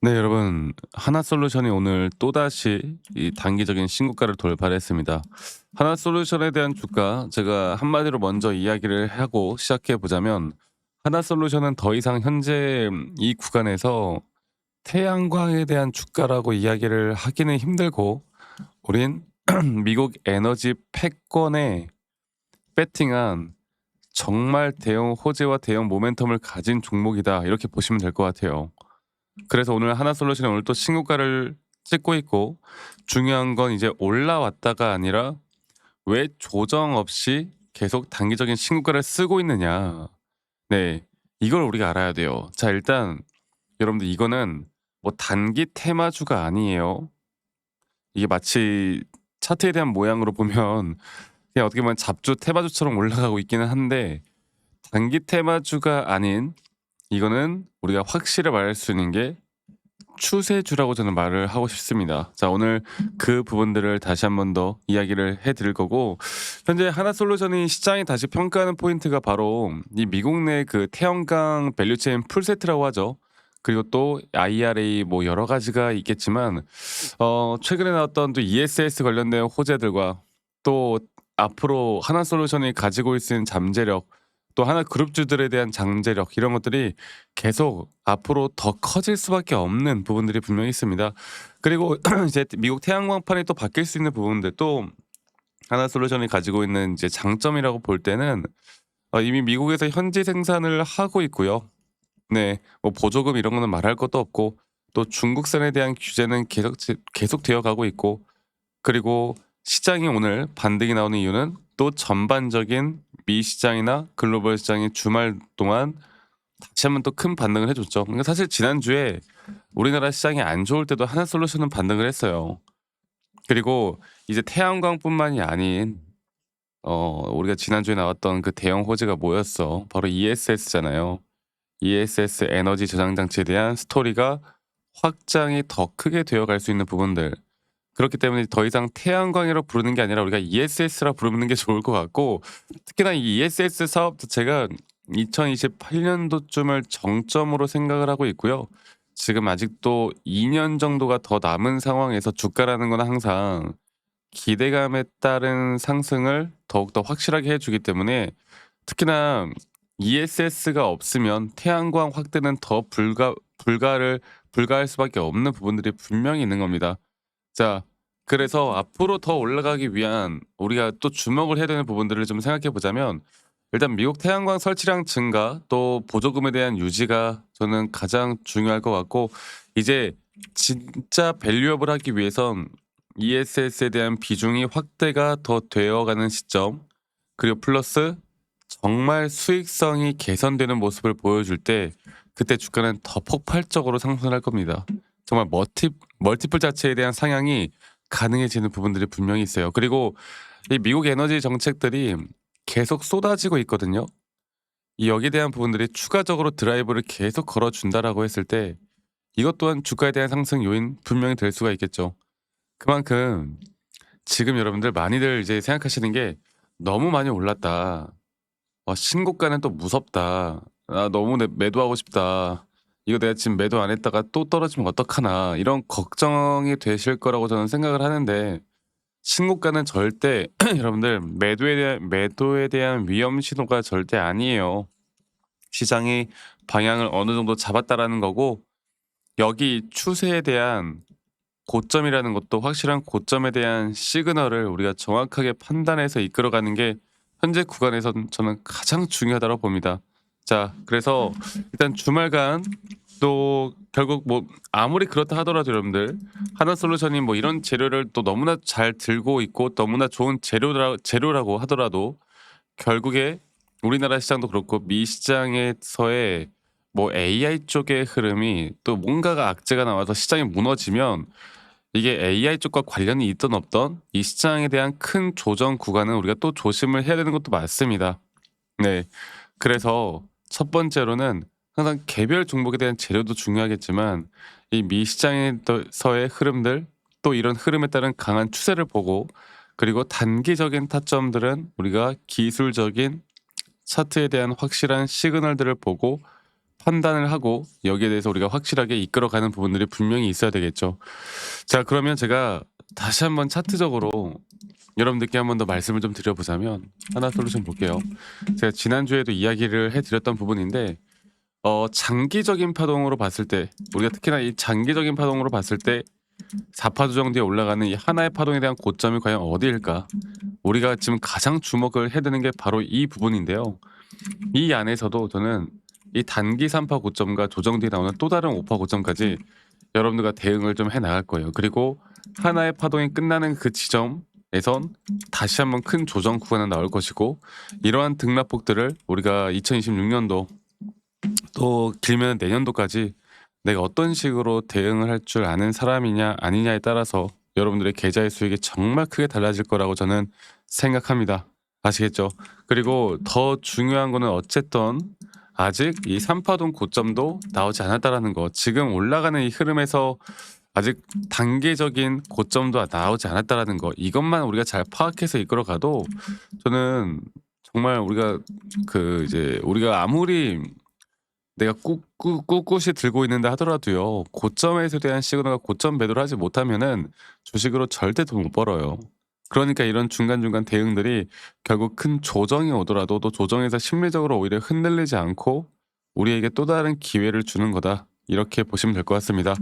네, 여러분. 하나솔루션이 오늘 또다시 이 단기적인 신고가를 돌파했습니다. 하나솔루션에 대한 주가 제가 한마디로 먼저 이야기를 하고 시작해 보자면 하나솔루션은 더 이상 현재 이 구간에서 태양광에 대한 주가라고 이야기를 하기는 힘들고 우린 미국 에너지 패권에 배팅한 정말 대형 호재와 대형 모멘텀을 가진 종목이다. 이렇게 보시면 될 것 같아요. 그래서 오늘 하나솔루션이 오늘 또 신고가를 찍고 있고 중요한 건 이제 올라왔다가 아니라 왜 조정 없이 계속 단기적인 신고가를 쓰고 있느냐. 네. 이걸 우리가 알아야 돼요. 자, 일단 여러분들 이거는 뭐 단기 테마주가 아니에요. 이게 마치 차트에 대한 모양으로 보면 그냥 어떻게 보면 잡주 테마주처럼 올라가고 있기는 한데 단기 테마주가 아닌 이거는 우리가 확실히 말할 수 있는 게 추세주라고 저는 말을 하고 싶습니다. 자, 오늘 그 부분들을 다시 한 번 더 이야기를 해 드릴 거고 현재 하나솔루션이 시장이 다시 평가하는 포인트가 바로 이 미국 내 그 태양광 밸류체인 풀세트라고 하죠. 그리고 또 IRA 뭐 여러 가지가 있겠지만 최근에 나왔던 또 ESS 관련된 호재들과 또 앞으로 하나솔루션이 가지고 있는 잠재력 또 하나그룹주들에 대한 잠재력 이런 것들이 계속 앞으로 더 커질 수밖에 없는 부분들이 분명히 있습니다. 그리고 이제 미국 태양광판이 또 바뀔 수 있는 부분들 또 하나솔루션이 가지고 있는 이제 장점이라고 볼 때는 이미 미국에서 현지 생산을 하고 있고요. 네. 뭐 보조금 이런 거는 말할 것도 없고 또 중국산에 대한 규제는 계속되어 가고 있고 그리고 시장이 오늘 반등이 나오는 이유는 또 전반적인 미 시장이나 글로벌 시장이 주말 동안 다시 한번 또 큰 반등을 해 줬죠. 그러니까 사실 지난주에 우리나라 시장이 안 좋을 때도 하나솔루션은 반등을 했어요. 그리고 이제 태양광뿐만이 아닌 우리가 지난주에 나왔던 그 대형 호재가 뭐였어? 바로 ESS잖아요. ESS 에너지 저장 장치에 대한 스토리가 확장이 더 크게 되어 갈 수 있는 부분들. 그렇기 때문에 더 이상 태양광이라고 부르는 게 아니라 우리가 ESS라 부르는 게 좋을 것 같고 특히나 이 ESS 사업 자체가 2028년도쯤을 정점으로 생각을 하고 있고요. 지금 아직도 2년 정도가 더 남은 상황에서 주가라는 건 항상 기대감에 따른 상승을 더욱더 확실하게 해 주기 때문에 특히나 ESS가 없으면 태양광 확대는 더 불가할 수밖에 없는 부분들이 분명히 있는 겁니다. 자, 그래서 앞으로 더 올라가기 위한 우리가 또 주목을 해야 되는 부분들을 좀 생각해 보자면 일단 미국 태양광 설치량 증가 또 보조금에 대한 유지가 저는 가장 중요할 것 같고 이제 진짜 밸류업을 하기 위해선 ESS에 대한 비중이 확대가 더 되어가는 시점 그리고 플러스 정말 수익성이 개선되는 모습을 보여줄 때 그때 주가는 더 폭발적으로 상승할 겁니다. 정말 멀티플 자체에 대한 상향이 가능해지는 부분들이 분명히 있어요. 그리고 이 미국 에너지 정책들이 계속 쏟아지고 있거든요. 이 여기에 대한 부분들이 추가적으로 드라이브를 계속 걸어준다라고 했을 때 이것 또한 주가에 대한 상승 요인 분명히 될 수가 있겠죠. 그만큼 지금 여러분들 많이들 이제 생각하시는 게 '너무 많이 올랐다. 신고가는 또 무섭다. 아 너무 매도하고 싶다. 이거 내가 지금 매도 안 했다가 또 떨어지면 어떡하나.' 이런 걱정이 되실 거라고 저는 생각을 하는데 신고가는 절대 여러분들 매도에 대한 위험 신호가 절대 아니에요. 시장이 방향을 어느 정도 잡았다라는 거고 여기 추세에 대한 고점이라는 것도 확실한 고점에 대한 시그널을 우리가 정확하게 판단해서 이끌어가는 게 현재 구간에선 저는 가장 중요하다고 봅니다. 자, 그래서 일단 주말간 또 결국 뭐 아무리 그렇다 하더라도 여러분들 하나솔루션이 뭐 이런 재료를 또 너무나 잘 들고 있고 너무나 좋은 재료라고 하더라도 결국에 우리나라 시장도 그렇고 미 시장에서의 뭐 AI 쪽의 흐름이 또 뭔가가 악재가 나와서 시장이 무너지면 이게 AI 쪽과 관련이 있든 없든 이 시장에 대한 큰 조정 구간은 우리가 또 조심을 해야 되는 것도 맞습니다. 네. 그래서 첫 번째로는 항상 개별 종목에 대한 재료도 중요하겠지만 이 미 시장에서의 흐름들 또 이런 흐름에 따른 강한 추세를 보고 그리고 단기적인 타점들은 우리가 기술적인 차트에 대한 확실한 시그널들을 보고 판단을 하고 여기에 대해서 우리가 확실하게 이끌어가는 부분들이 분명히 있어야 되겠죠. 자, 그러면 제가 다시 한번 차트적으로 여러분들께 한 번 더 말씀을 좀 드려보자면 하나솔루션 볼게요. 제가 지난주에도 이야기를 해드렸던 부분인데 장기적인 파동으로 봤을 때 우리가 특히나 이 장기적인 파동으로 봤을 때 4파 조정 뒤에 올라가는 이 하나의 파동에 대한 고점이 과연 어디일까? 우리가 지금 가장 주목을 해야 되는 게 바로 이 부분인데요. 이 안에서도 저는 이 단기 3파 고점과 조정 뒤에 나오는 또 다른 5파 고점까지 여러분들과 대응을 좀 해 나갈 거예요. 그리고 하나의 파동이 끝나는 그 지점에선 다시 한번 큰 조정 구간이 나올 것이고, 이러한 등락폭들을 우리가 2026년도 또 길면 내년도까지 내가 어떤 식으로 대응을 할 줄 아는 사람이냐 아니냐에 따라서 여러분들의 계좌의 수익이 정말 크게 달라질 거라고 저는 생각합니다. 아시겠죠? 그리고 더 중요한 거는 어쨌든 아직 이 3파동 고점도 나오지 않았다라는 거. 지금 올라가는 이 흐름에서 아직 단계적인 고점도 나오지 않았다라는 거. 이것만 우리가 잘 파악해서 이끌어가도 저는 정말 우리가 이제 우리가 아무리 내가 꿋꿋이 들고 있는다 하더라도요. 고점에서 대한 시그널과 고점 매도를 하지 못하면은 주식으로 절대 돈 못 벌어요. 그러니까 이런 중간중간 대응들이 결국 큰 조정이 오더라도 또 조정에서 심리적으로 오히려 흔들리지 않고 우리에게 또 다른 기회를 주는 거다. 이렇게 보시면 될 것 같습니다.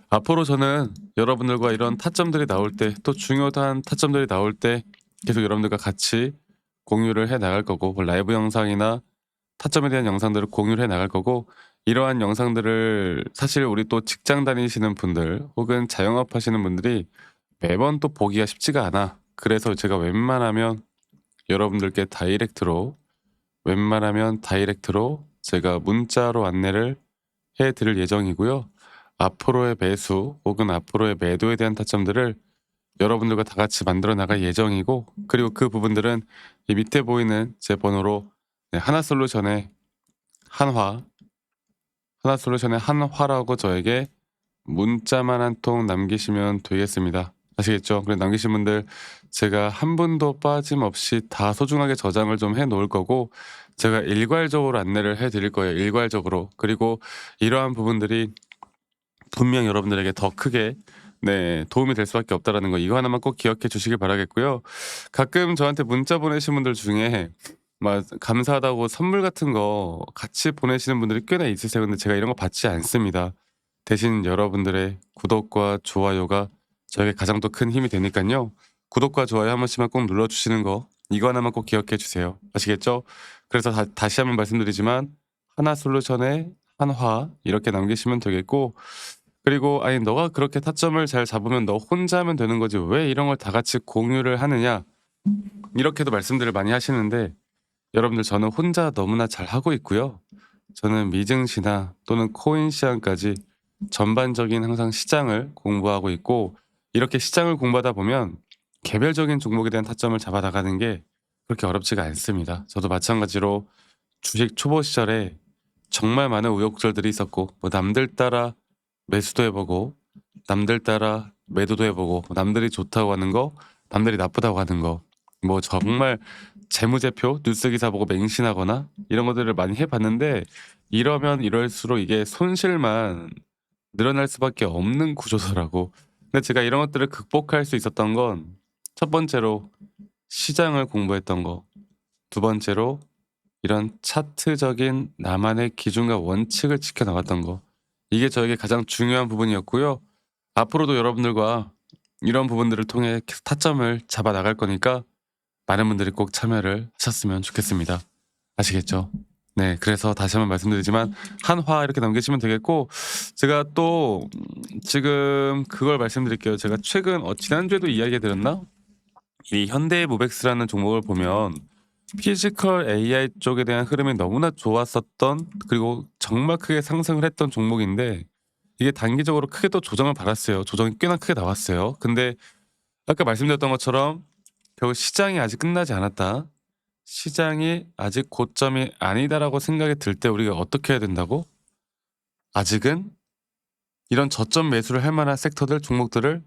앞으로 저는 여러분들과 이런 타점들이 나올 때, 또 중요한 타점들이 나올 때 계속 여러분들과 같이 공유를 해 나갈 거고, 뭐 라이브 영상이나 타점에 대한 영상들을 공유를 해 나갈 거고, 이러한 영상들을 사실 우리 또 직장 다니시는 분들 혹은 자영업 하시는 분들이 매번 또 보기가 쉽지가 않아. 그래서 제가 여러분들께 다이렉트로 제가 문자로 안내를 해 드릴 예정이고요. 앞으로의 매수 혹은 앞으로의 매도에 대한 타점들을 여러분들과 다 같이 만들어 나갈 예정이고, 그리고 그 부분들은 이 밑에 보이는 제 번호로 하나솔루션의 한화라고 저에게 문자만 한 통 남기시면 되겠습니다. 아시겠죠? 그래 남기신 분들 제가 한 분도 빠짐없이 다 소중하게 저장을 좀 해 놓을 거고, 제가 일괄적으로 안내를 해 드릴 거예요. 일괄적으로. 그리고 이러한 부분들이 분명 여러분들에게 더 크게 도움이 될 수밖에 없다라는 거, 이거 하나만 꼭 기억해 주시길 바라겠고요. 가끔 저한테 문자 보내신 분들 중에 막 감사하다고 선물 같은 거 같이 보내시는 분들이 꽤나 있으세요. 근데 제가 이런 거 받지 않습니다. 대신 여러분들의 구독과 좋아요가 저에게 가장 또 큰 힘이 되니까요. 구독과 좋아요 한 번씩만 꼭 눌러주시는 거, 이거 하나만 꼭 기억해 주세요. 아시겠죠? 그래서 다시 한번 말씀드리지만 하나솔루션의 한화 이렇게 남기시면 되겠고, 그리고 아니 너가 그렇게 타점을 잘 잡으면 너 혼자 하면 되는 거지 왜 이런 걸 다 같이 공유를 하느냐, 이렇게도 말씀들을 많이 하시는데, 여러분들 저는 혼자 너무나 잘 하고 있고요. 저는 미증시나 또는 코인 시장까지 전반적인 항상 시장을 공부하고 있고, 이렇게 시장을 공부하다 보면 개별적인 종목에 대한 타점을 잡아 나가는 게 그렇게 어렵지가 않습니다. 저도 마찬가지로 주식 초보 시절에 정말 많은 우여곡절들이 있었고, 뭐 남들 따라 매수도 해보고 남들 따라 매도도 해보고, 남들이 좋다고 하는 거 남들이 나쁘다고 하는 거, 뭐 정말 재무제표 뉴스 기사 보고 맹신하거나 이런 것들을 많이 해봤는데, 이러면 이럴수록 이게 손실만 늘어날 수밖에 없는 구조더라고. 근데 제가 이런 것들을 극복할 수 있었던 건 첫 번째로 시장을 공부했던 거, 두 번째로 이런 차트적인 나만의 기준과 원칙을 지켜나갔던 거, 이게 저에게 가장 중요한 부분이었고요. 앞으로도 여러분들과 이런 부분들을 통해 계속 타점을 잡아 나갈 거니까 많은 분들이 꼭 참여를 하셨으면 좋겠습니다. 아시겠죠? 네, 그래서 다시 한번 말씀드리지만 한화 이렇게 남기시면 되겠고, 제가 또 지금 그걸 말씀드릴게요. 제가 최근 지난주에도 이야기 드렸나? 이 현대모백스라는 종목을 보면 피지컬 AI 쪽에 대한 흐름이 너무나 좋았었던, 그리고 정말 크게 상승을 했던 종목인데, 이게 단기적으로 크게 또 조정을 받았어요. 조정이 꽤나 크게 나왔어요. 근데 아까 말씀드렸던 것처럼 결국 시장이 아직 끝나지 않았다, 시장이 아직 고점이 아니다라고 생각이 들 때 우리가 어떻게 해야 된다고? 아직은 이런 저점 매수를 할 만한 섹터들, 종목들을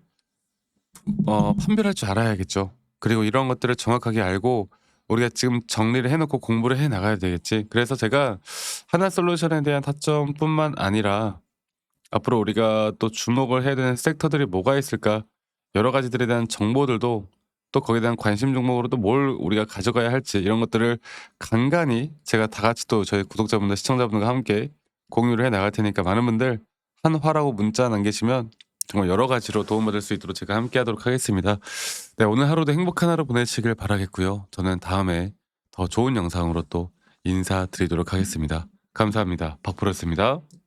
판별할 줄 알아야겠죠. 그리고 이런 것들을 정확하게 알고 우리가 지금 정리를 해 놓고 공부를 해 나가야 되겠지. 그래서 제가 하나솔루션에 대한 타점뿐만 아니라 앞으로 우리가 또 주목을 해야 되는 섹터들이 뭐가 있을까? 여러 가지들에 대한 정보들도 또 거기에 대한 관심 종목으로 또 뭘 우리가 가져가야 할지 이런 것들을 간간히 제가 다 같이 또 저희 구독자분들, 시청자분들과 함께 공유를 해 나갈 테니까 많은 분들 한화라고 문자 남기시면 정말 여러 가지로 도움받을 수 있도록 제가 함께 하도록 하겠습니다. 네, 오늘 하루도 행복한 하루 보내시길 바라겠고요. 저는 다음에 더 좋은 영상으로 또 인사드리도록 하겠습니다. 감사합니다. 박프로였습니다.